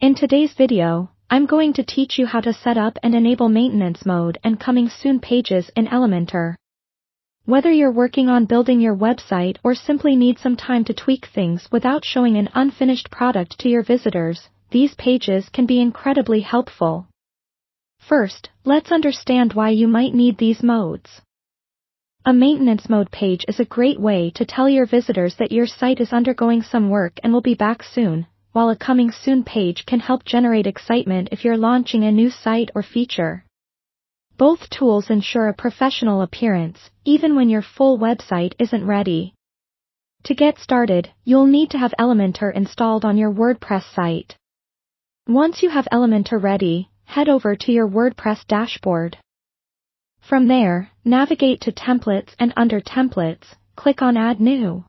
In today's video, I'm going to teach you how to set up and enable maintenance mode and coming soon pages in Elementor. Whether you're working on building your website or simply need some time to tweak things without showing an unfinished product to your visitors, these pages can be incredibly helpful. First, let's understand why you might need these modes. A maintenance mode page is a great way to tell your visitors that your site is undergoing some work and will be back soon, while a coming soon page can help generate excitement if you're launching a new site or feature. Both tools ensure a professional appearance, even when your full website isn't ready. To get started, you'll need to have Elementor installed on your WordPress site. Once you have Elementor ready, head over to your WordPress dashboard. From there, navigate to Templates and under Templates, click on Add New.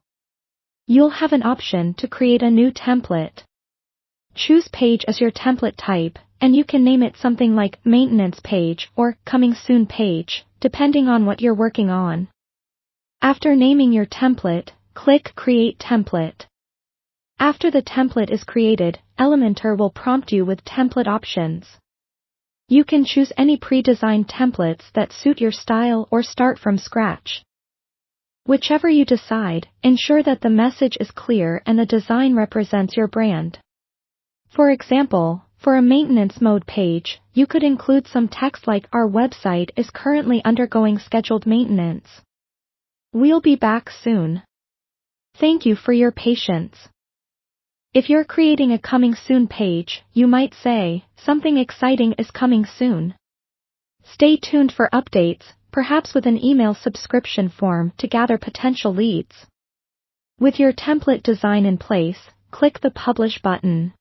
You'll have an option to create a new template. Choose Page as your template type, and you can name it something like Maintenance Page or Coming Soon Page, depending on what you're working on. After naming your template, click Create Template. After the template is created, Elementor will prompt you with template options. You can choose any pre-designed templates that suit your style or start from scratch. Whichever you decide, ensure that the message is clear and the design represents your brand. For example, for a maintenance mode page, you could include some text like "Our website is currently undergoing scheduled maintenance. We'll be back soon. Thank you for your patience." If you're creating a coming soon page, you might say, "Something exciting is coming soon." Stay tuned for updates, perhaps with an email subscription form to gather potential leads. With your template design in place, click the Publish button.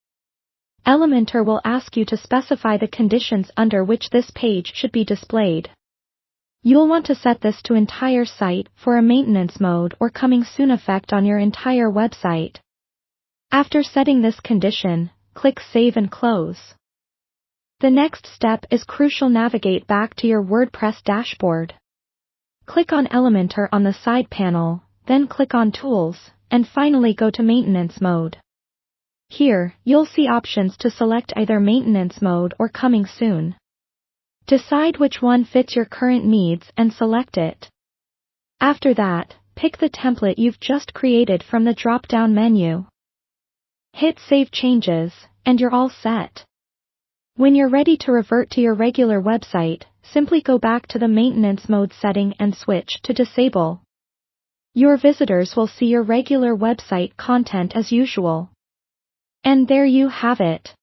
Elementor will ask you to specify the conditions under which this page should be displayed. You'll want to set this to entire site for a maintenance mode or coming soon effect on your entire website. After setting this condition, click Save and Close. The next step is crucial. Navigate back to your WordPress dashboard. Click on Elementor on the side panel, then click on Tools, and finally go to Maintenance Mode. Here, you'll see options to select either Maintenance Mode or Coming Soon. Decide which one fits your current needs and select it. After that, pick the template you've just created from the drop-down menu. Hit Save Changes, and you're all set. When you're ready to revert to your regular website, simply go back to the maintenance mode setting and switch to Disable. Your visitors will see your regular website content as usual. And there you have it.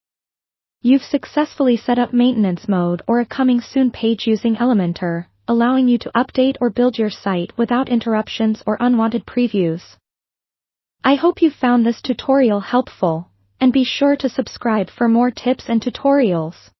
You've successfully set up maintenance mode or a coming soon page using Elementor, allowing you to update or build your site without interruptions or unwanted previews. I hope you found this tutorial helpful, and be sure to subscribe for more tips and tutorials.